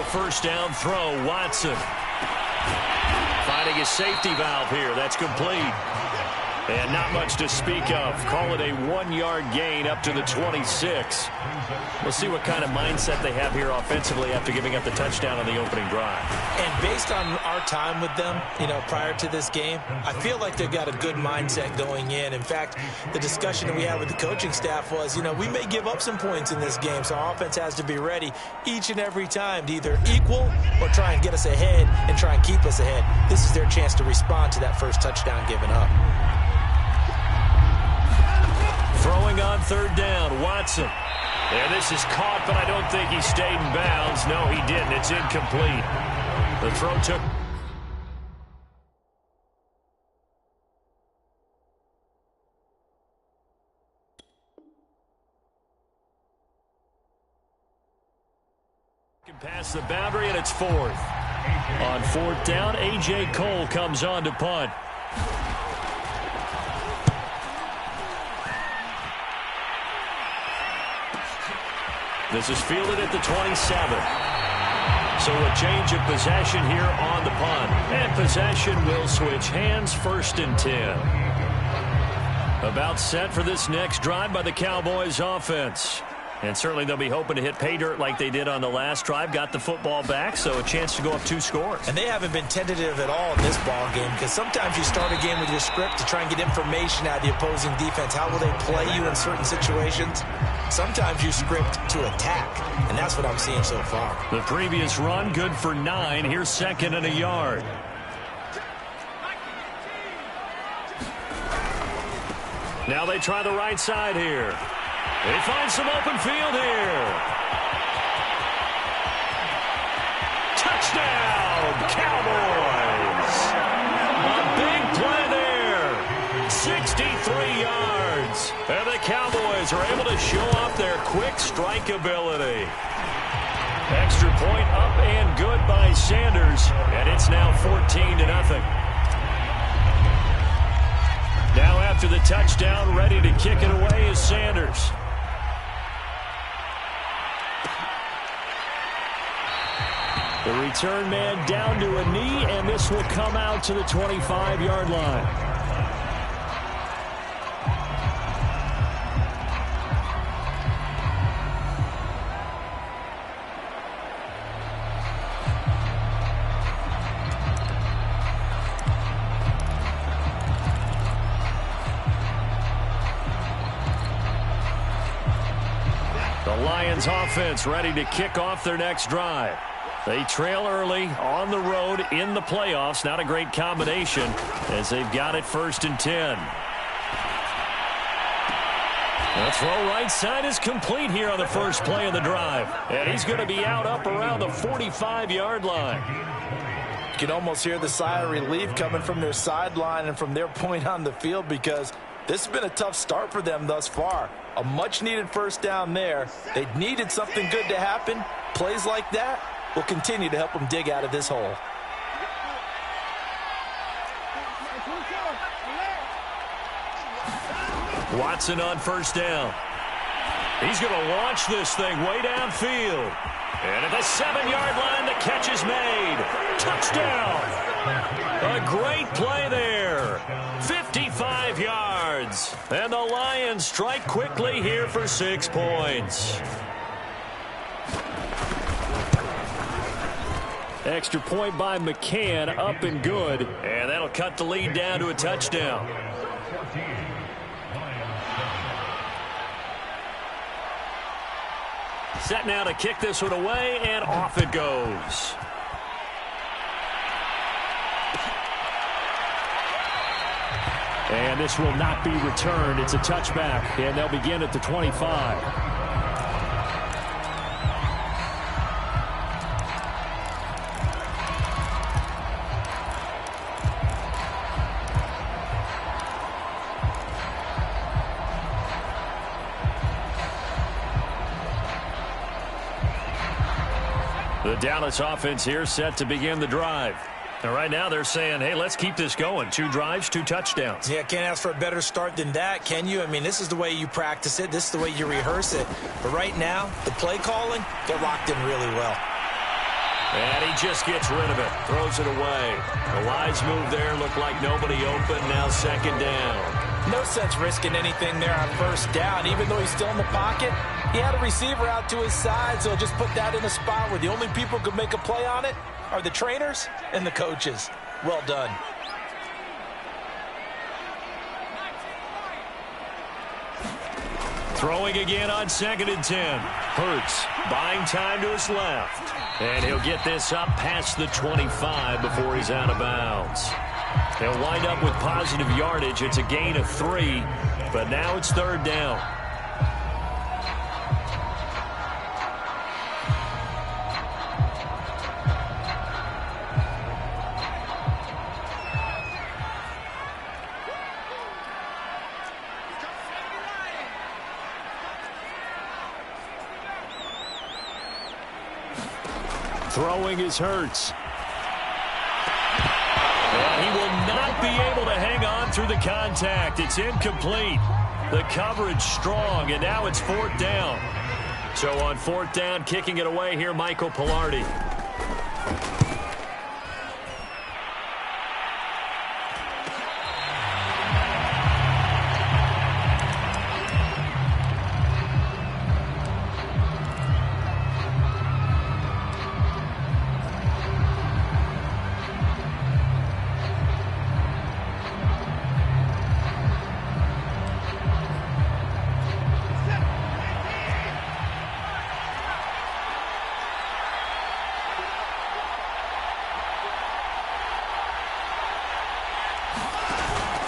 a first down throw. Watson finding his safety valve here. That's complete. And not much to speak of. Call it a 1-yard gain up to the 26. We'll see what kind of mindset they have here offensively after giving up the touchdown on the opening drive. And based on our time with them, prior to this game, I feel like they've got a good mindset going in. In fact, the discussion that we had with the coaching staff was, we may give up some points in this game, so our offense has to be ready each and every time to either equal or try and get us ahead and try and keep us ahead. This is their chance to respond to that first touchdown given up. Throwing on third down, Watson. And this is caught, but I don't think he stayed in bounds. No, he didn't. It's incomplete. The throw took... Past the boundary, and it's fourth. On fourth down, A.J. Cole comes on to punt. This is fielded at the 27. So a change of possession here on the punt. And possession will switch hands, 1st and 10. About set for this next drive by the Cowboys offense. And certainly they'll be hoping to hit pay dirt like they did on the last drive. Got the football back, so a chance to go up 2 scores. And they haven't been tentative at all in this ball game, because sometimes you start a game with your script to try and get information out of the opposing defense. How will they play you in certain situations? Sometimes you script to attack, and that's what I'm seeing so far. The previous run, good for 9. Here's 2nd and a yard. Now they try the right side here. They find some open field here. Touchdown, Cowboys. A big play there. 63 yards. And the Cowboys are able to show off their quick strike ability. Extra point up and good by Sanders. And it's now 14-0. Now after the touchdown, ready to kick it away is Sanders. The return man down to a knee, and this will come out to the 25-yard line. The Lions offense ready to kick off their next drive. They trail early on the road in the playoffs. Not a great combination as they've got it 1st and 10. The throw right side is complete here on the first play of the drive. And he's going to be out up around the 45-yard line. You can almost hear the sigh of relief coming from their sideline and from their point on the field, because this has been a tough start for them thus far. A much-needed first down there. They needed something good to happen. Plays like that will continue to help them dig out of this hole. Watson on first down. He's going to launch this thing way downfield. And at the 7-yard line, the catch is made. Touchdown. A great play there. 55 yards. And the Lions strike quickly here for 6 points. Extra point by McCann, up and good. And that'll cut the lead down to a touchdown. Set now to kick this one away, and off it goes. And this will not be returned. It's a touchback, and they'll begin at the 25. The Dallas offense here set to begin the drive. And right now they're saying, hey, let's keep this going. 2 drives, 2 touchdowns. Yeah, can't ask for a better start than that, can you? I mean, this is the way you practice it. This is the way you rehearse it. But right now, the play calling, they're locked in really well. And he just gets rid of it. Throws it away. The wise move there. Looked like nobody open. Now second down. No sense risking anything there on first down. Even though he's still in the pocket, he had a receiver out to his side, so just put that in a spot where the only people who could make a play on it are the trainers and the coaches. Well done. Throwing again on 2nd and 10. Hurts buying time to his left. And he'll get this up past the 25 before he's out of bounds. He'll wind up with positive yardage. It's a gain of 3, but now it's 3rd down. Throwing is Hurts. And he will not be able to hang on through the contact. It's incomplete. The coverage strong, and now it's 4th down. So on 4th down, kicking it away here, Michael Palardy.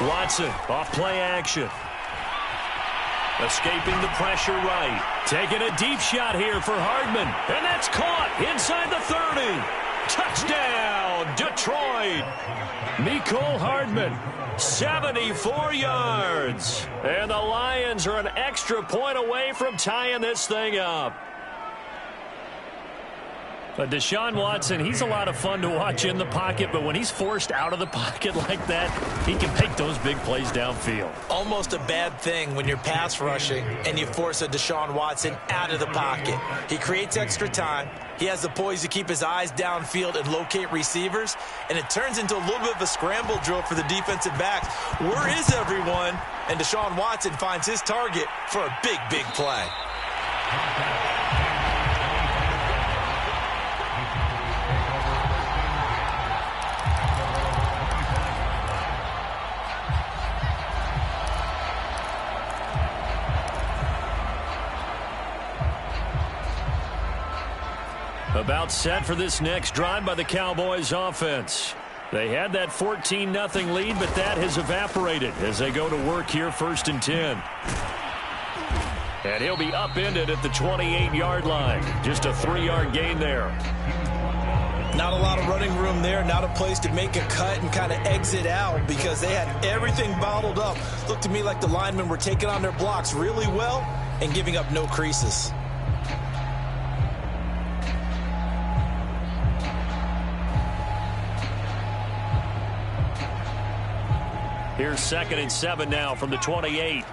Watson off play action. Escaping the pressure right. Taking a deep shot here for Hardman. And that's caught inside the 30. Touchdown, Detroit. Mecole Hardman, 74 yards. And the Lions are an extra point away from tying this thing up. But Deshaun Watson, he's a lot of fun to watch in the pocket, but when he's forced out of the pocket like that, he can make those big plays downfield. Almost a bad thing when you're pass rushing and you force a Deshaun Watson out of the pocket. He creates extra time. He has the poise to keep his eyes downfield and locate receivers, and it turns into a little bit of a scramble drill for the defensive backs. Where is everyone? And Deshaun Watson finds his target for a big, big play. About set for this next drive by the Cowboys offense. They had that 14-0 lead, but that has evaporated as they go to work here 1st and 10. And he'll be upended at the 28-yard line. Just a 3-yard gain there. Not a lot of running room there. Not a place to make a cut and kind of exit out because they had everything bottled up. Looked to me like the linemen were taking on their blocks really well and giving up no creases. Here's 2nd and 7 now from the 28.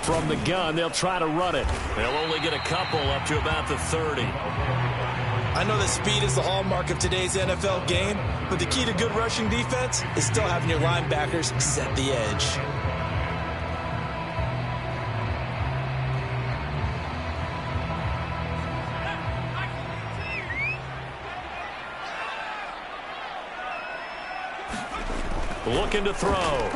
From the gun, they'll try to run it. They'll only get a couple up to about the 30. I know that speed is the hallmark of today's NFL game, but the key to good rushing defense is still having your linebackers set the edge. Looking to throw.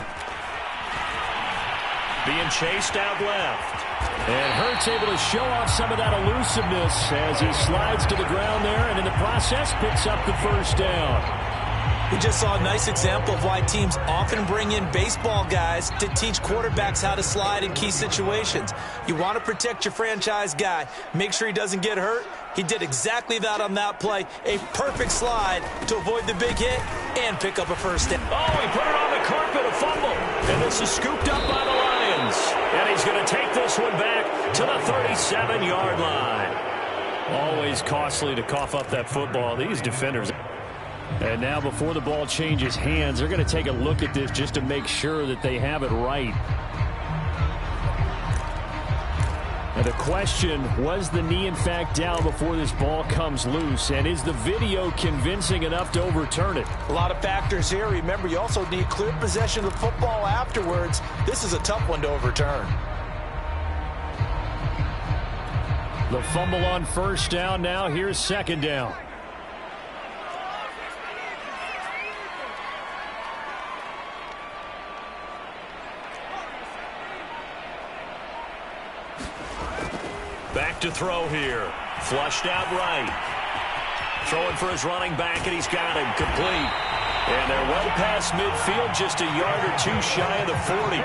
Being chased out left. And Hurts able to show off some of that elusiveness as he slides to the ground there and in the process picks up the 1st down. We just saw a nice example of why teams often bring in baseball guys to teach quarterbacks how to slide in key situations. You want to protect your franchise guy. Make sure he doesn't get hurt. He did exactly that on that play. A perfect slide to avoid the big hit and pick up a 1st down. Oh, he put it on the carpet, a fumble. And this is scooped up by the Lions. And he's going to take this one back to the 37-yard line. Always costly to cough up that football. These defenders. And now before the ball changes hands, they're going to take a look at this just to make sure that they have it right. And the question, was the knee in fact down before this ball comes loose? And is the video convincing enough to overturn it? A lot of factors here. Remember, you also need clear possession of the football afterwards. This is a tough one to overturn. The fumble on first down. Now here's second down. Back to throw here. Flushed out right. Throwing for his running back, and he's got him complete. And they're well past midfield, just a yard or two shy of the 40.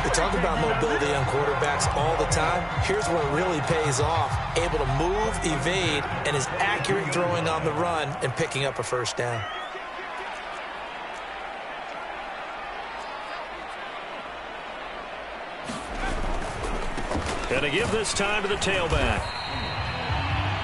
We talk about mobility on quarterbacks all the time. Here's where it really pays off. Able to move, evade, and is accurate throwing on the run and picking up a first down. And to give this time to the tailback.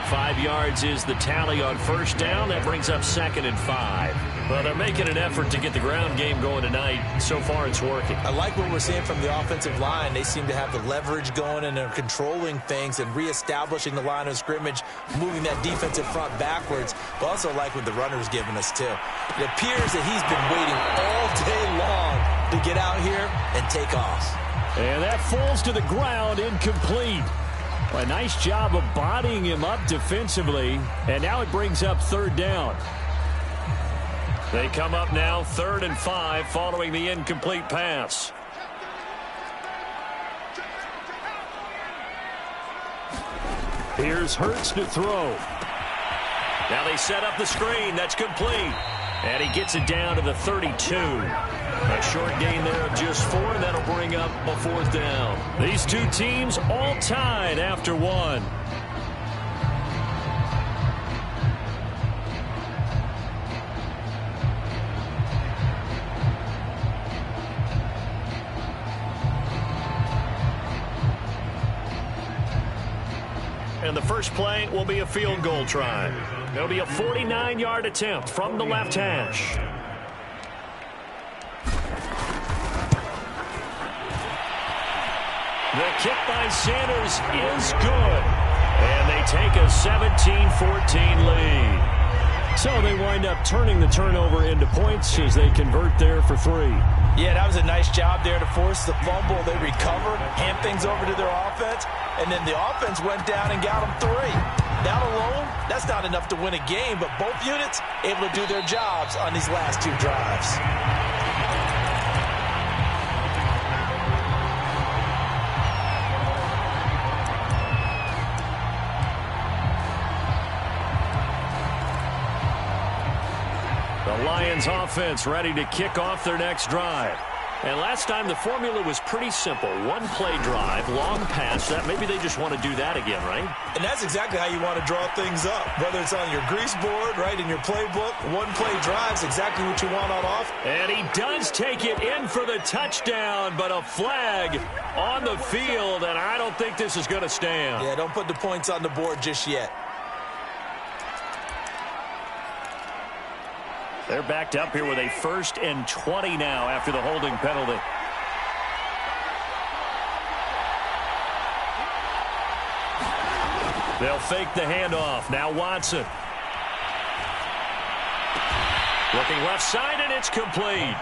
5 yards is the tally on first down. That brings up 2nd and 5. Well, they're making an effort to get the ground game going tonight. So far, it's working. I like what we're seeing from the offensive line. They seem to have the leverage going, and they're controlling things and reestablishing the line of scrimmage, moving that defensive front backwards. But also like what the runner's giving us, too. It appears that he's been waiting all day long to get out here and take off. And that falls to the ground, incomplete. A nice job of bodying him up defensively. And now it brings up 3rd down. They come up now 3rd and 5 following the incomplete pass. Here's Hurts to throw. Now they set up the screen. That's complete. And he gets it down to the 32. A short gain there of just 4, and that'll bring up a 4th down. These two teams all tied after 1. And the first play will be a field goal try. It'll be a 49-yard attempt from the left hash. The kick by Sanders is good. And they take a 17-14 lead. So they wind up turning the turnover into points as they convert there for 3. Yeah, that was a nice job there to force the fumble. They recovered, hand things over to their offense, and then the offense went down and got them 3. That alone, that's not enough to win a game, but both units able to do their jobs on these last 2 drives. The Lions offense ready to kick off their next drive. And last time the formula was pretty simple. 1-play drive, long pass. That maybe they just want to do that again, right? And that's exactly how you want to draw things up. Whether it's on your grease board, right, in your playbook, 1-play drive's exactly what you want on off. And he does take it in for the touchdown, but a flag on the field, and I don't think this is going to stand. Yeah, don't put the points on the board just yet. They're backed up here with a 1st and 20 now after the holding penalty. They'll fake the handoff. Now Watson. Looking left side, and it's complete.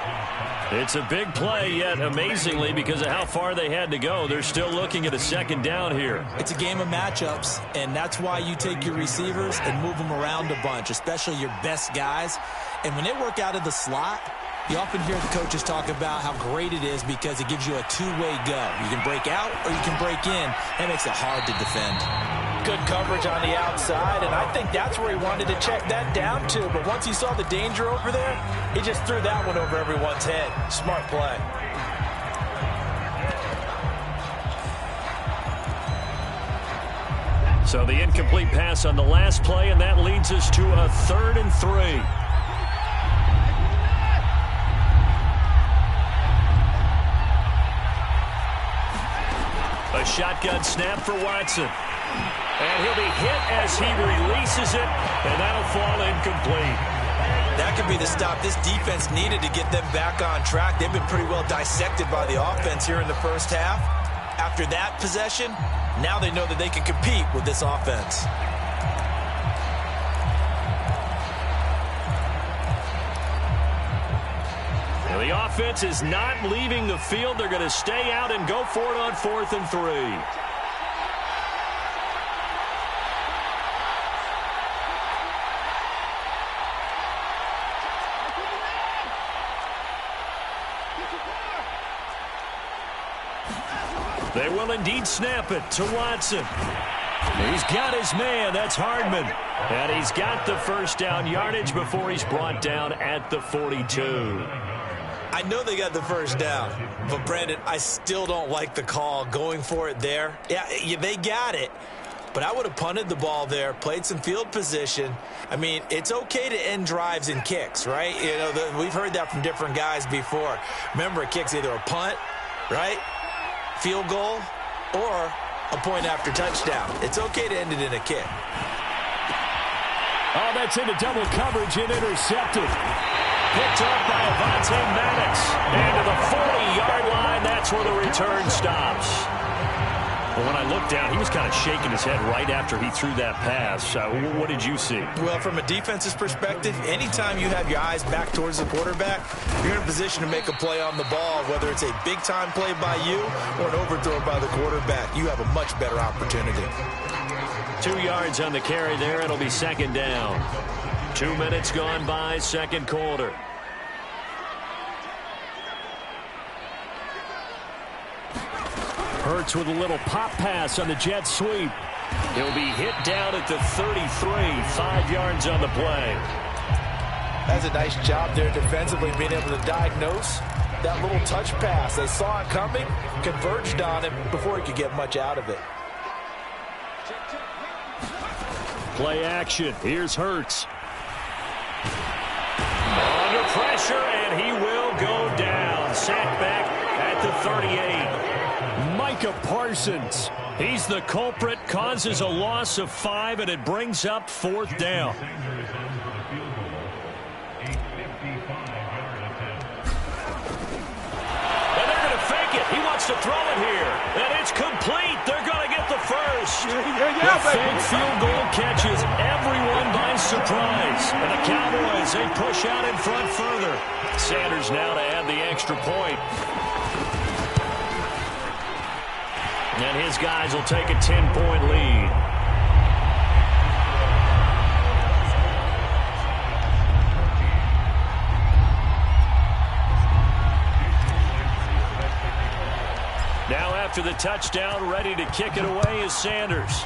It's a big play, yet amazingly, because of how far they had to go, they're still looking at a 2nd down here. It's a game of matchups, and that's why you take your receivers and move them around a bunch, especially your best guys. And when they work out of the slot, you often hear the coaches talk about how great it is because it gives you a 2-way go. You can break out or you can break in. That makes it hard to defend. Good coverage on the outside, and I think that's where he wanted to check that down to. But once he saw the danger over there, he just threw that one over everyone's head. Smart play. So the incomplete pass on the last play, and that leads us to a 3rd and 3. A shotgun snap for Watson. And he'll be hit as he releases it, and that'll fall incomplete. That could be the stop this defense needed to get them back on track. They've been pretty well dissected by the offense here in the first half. After that possession, now they know that they can compete with this offense. And the offense is not leaving the field. They're going to stay out and go for it on 4th and 3. They will indeed snap it to Watson. He's got his man. That's Hardman. And he's got the first down yardage before he's brought down at the 42. I know they got the first down, but Brandon, I still don't like the call going for it there. Yeah, they got it, but I would have punted the ball there, played some field position. I mean, it's okay to end drives and kicks, right? You know, we've heard that from different guys before. Remember, a kick's either a punt, right, field goal, or a point after touchdown. It's okay to end it in a kick. Oh, that's into double coverage and intercepted. Picked up by Avonte Maddox. And to the 40-yard line, that's where the return stops. Well, when I looked down, he was kind of shaking his head right after he threw that pass. What did you see? Well, from a defense's perspective, anytime you have your eyes back towards the quarterback, you're in a position to make a play on the ball, whether it's a big-time play by you or an overthrow by the quarterback. You have a much better opportunity. 2 yards on the carry there. It'll be second down. 2 minutes gone by, second quarter. Hurts with a little pop pass on the jet sweep. He'll be hit down at the 33, 5 yards on the play. That's a nice job there defensively, being able to diagnose that little touch pass. They saw it coming, converged on him before he could get much out of it. Play action. Here's Hurts. Under pressure, and he will go down. Sacked back at the 38. Micah Parsons. He's the culprit, causes a loss of 5, and it brings up 4th down. And they're going to fake it. He wants to throw it here. And it's complete. They're going to get the first. The fake field goal catches everyone by surprise. And the Cowboys, they push out in front further. Sanders now to add the extra point. And his guys will take a 10-point lead. Now after the touchdown, ready to kick it away is Sanders.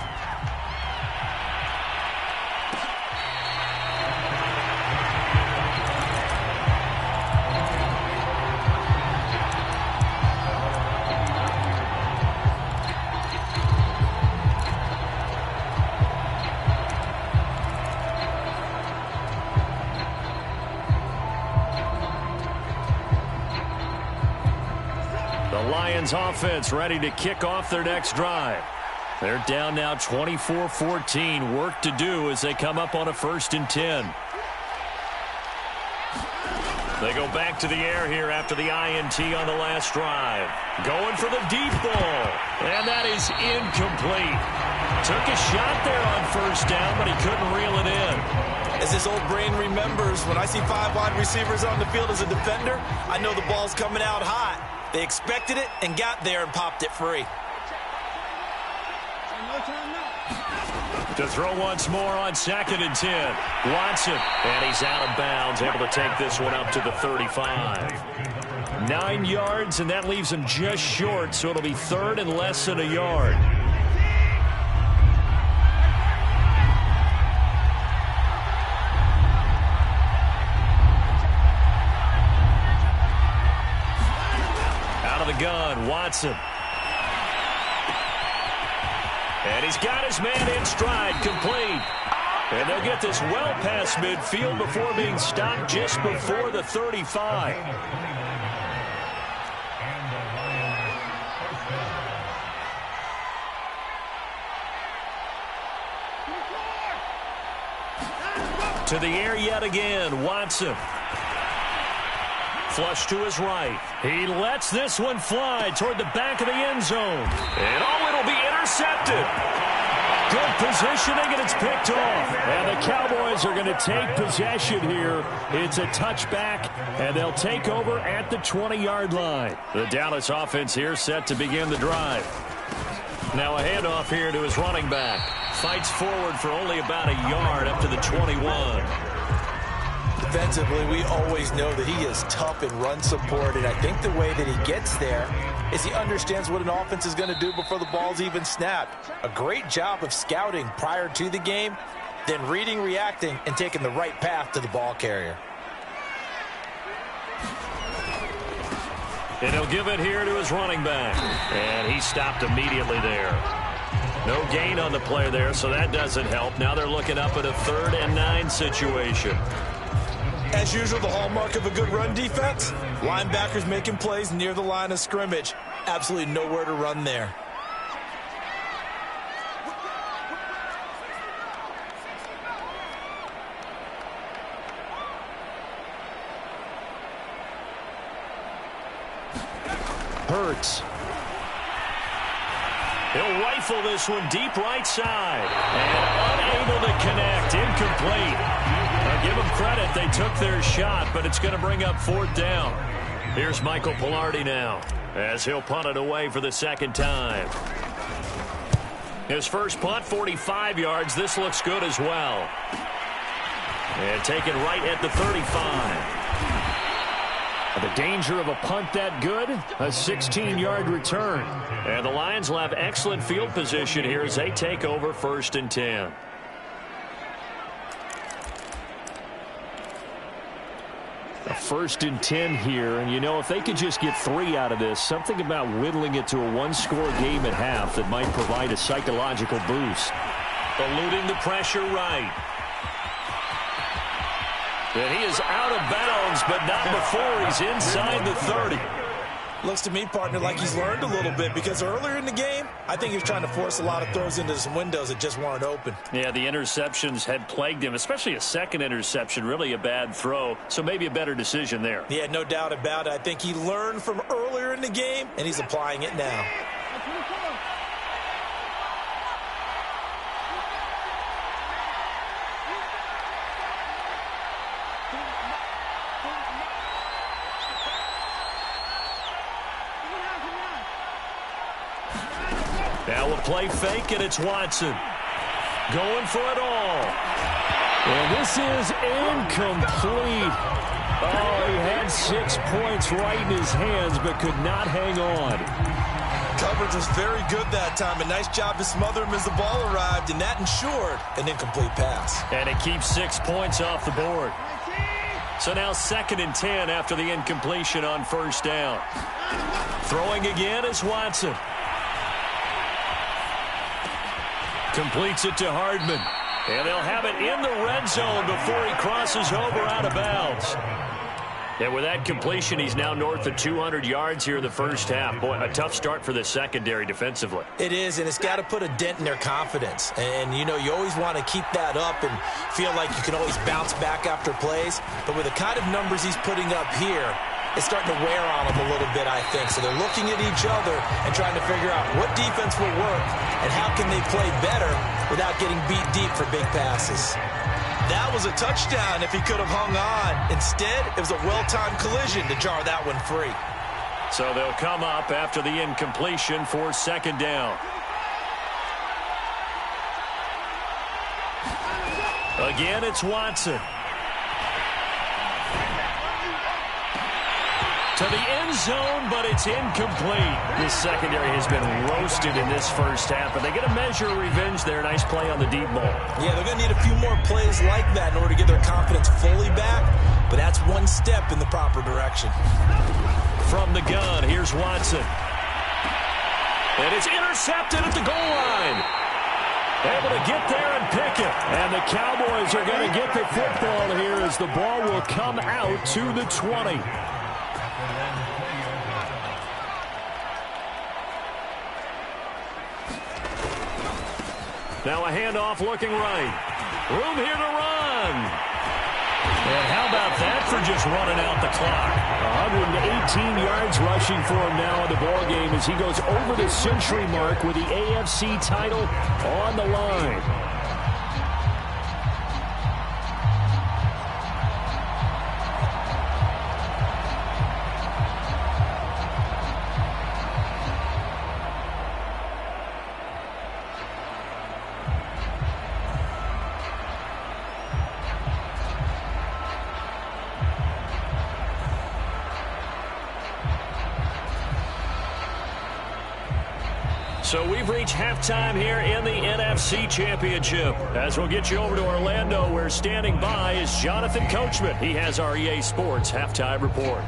Offense ready to kick off their next drive. They're down now 24-14. Work to do as they come up on a 1st and 10. They go back to the air here after the INT on the last drive. Going for the deep ball. And that is incomplete. Took a shot there on 1st down, but he couldn't reel it in. As his old brain remembers, when I see 5 wide receivers on the field as a defender, I know the ball's coming out hot. They expected it and got there and popped it free. To throw once more on 2nd and 10. Watson, and he's out of bounds, able to take this one up to the 35. 9 yards, and that leaves him just short, so it'll be 3rd and less than a yard. Gun, Watson. And he's got his man in stride, complete. And they'll get this well past midfield before being stopped just before the 35. To the air yet again, Watson. Flush to his right. He lets this one fly toward the back of the end zone. And it'll be intercepted. Good positioning, and it's picked off. And the Cowboys are going to take possession here. It's a touchback, and they'll take over at the 20-yard line. The Dallas offense here set to begin the drive. Now a handoff here to his running back. Fights forward for only about a yard up to the 21. Defensively, we always know that he is tough in run support, and I think the way that he gets there is he understands what an offense is going to do before the ball's even snapped. A great job of scouting prior to the game, then reading, reacting, and taking the right path to the ball carrier. And he'll give it here to his running back. And he stopped immediately there. No gain on the play there, so that doesn't help. Now they're looking up at a 3rd and 9 situation. As usual, the hallmark of a good run defense, linebackers making plays near the line of scrimmage. Absolutely nowhere to run there. Hurts. He'll rifle this one deep right side. And unable to connect. Incomplete. Now give them credit. They took their shot, but it's going to bring up 4th down. Here's Michael Palardy now as he'll punt it away for the 2nd time. His first punt, 45 yards. This looks good as well. And taken right at the 35. The danger of a punt that good, a 16-yard return. And the Lions will have excellent field position here as they take over 1st and 10. A 1st and 10 here, and you know, if they could just get 3 out of this, something about whittling it to a one-score game at half that might provide a psychological boost. Eluding the pressure right. And he is out of bounds, but not before he's inside the 30. Looks to me, partner, like he's learned a little bit, because earlier in the game, I think he was trying to force a lot of throws into some windows that just weren't open. Yeah, the interceptions had plagued him, especially a second interception, really a bad throw, so maybe a better decision there. Yeah, no doubt about it. I think he learned from earlier in the game, and he's applying it now. Now a play fake, and it's Watson. Going for it all. And this is incomplete. Oh, he had 6 points right in his hands, but could not hang on. Coverage was very good that time. A nice job to smother him as the ball arrived, and that ensured an incomplete pass. And it keeps 6 points off the board. So now 2nd and 10 after the incompletion on 1st down. Throwing again is Watson. Completes it to Hardman. And they'll have it in the red zone before he crosses over out of bounds. And with that completion, he's now north of 200 yards here in the first half. Boy, a tough start for the secondary defensively. It is, and it's got to put a dent in their confidence. And, you know, you always want to keep that up and feel like you can always bounce back after plays. But with the kind of numbers he's putting up here, it's starting to wear on them a little bit, I think. So they're looking at each other and trying to figure out what defense will work and how can they play better without getting beat deep for big passes. That was a touchdown if he could have hung on. Instead, it was a well-timed collision to jar that one free. So they'll come up after the incompletion for 2nd down. Again, it's Watson. To the end zone, but it's incomplete. This secondary has been roasted in this first half, but they get a measure of revenge there. Nice play on the deep ball. Yeah, they're going to need a few more plays like that in order to get their confidence fully back, but that's one step in the proper direction. From the gun, here's Watson. And it's intercepted at the goal line. Able to get there and pick it. And the Cowboys are going to get the football here as the ball will come out to the 20. Now a handoff looking right. Room here to run. And how about that for just running out the clock? 118 yards rushing for him now in the ball game as he goes over the century mark with the AFC title on the line. So we've reached halftime here in the NFC Championship. As we'll get you over to Orlando, where standing by is Jonathan Coachman. He has our EA Sports halftime report.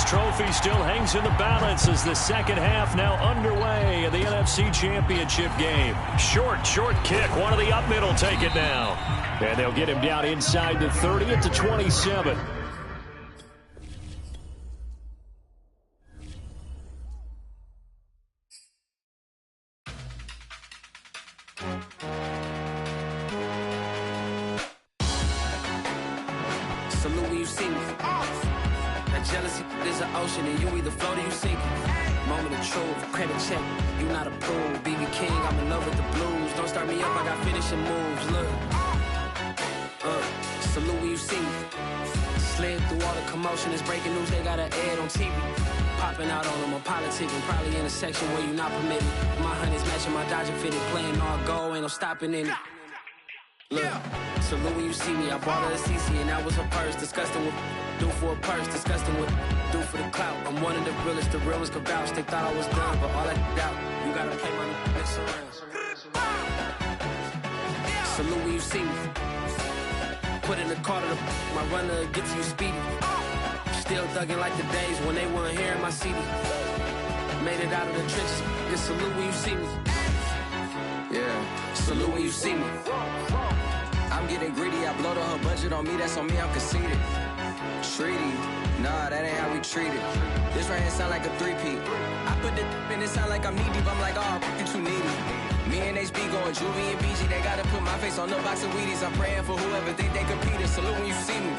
Trophy still hangs in the balance as the second half now underway in the NFC Championship game. Short kick. One of the up middle take it now. And they'll get him down inside the 30 at the 27. Salute when you see me. Jealousy is an ocean, and you either float or you sink it. Moment of truth, credit check, you not approved. BB King, I'm in love with the blues. Don't start me up, I got finishing moves. Look, salute when you see me. Slid through all the commotion, it's breaking news, they got an ad on TV. Popping out on them, I'm politicking, probably in a section where you not permitted. My honey's matching my Dodger fitted, playing all goal, ain't no stopping in it. Look, salute when you see me. I bought her a CC and that was her purse. Disgusting with do for a purse. Disgusting with do for the clout. I'm one of the realest. The realest could vouch. They thought I was done, but all that out. You gotta play my next around. Salute when you see me. Put in the car to my runner gets you speedy. Still thugging like the days when they weren't hearing my CD. Made it out of the trenches. Just salute when you see me. Yeah, salute when you see me. I'm getting greedy, I blowed her budget on me, that's on me, I'm conceited. Treaty, nah, that ain't how we treat it. This right here sound like a three-peat. I put the in it sound like I'm knee deep, I'm like, oh, you too needy. Me and HB going Juvie and BG, they gotta put my face on the box of Wheaties. I'm praying for whoever think they compete. Salute when you see me.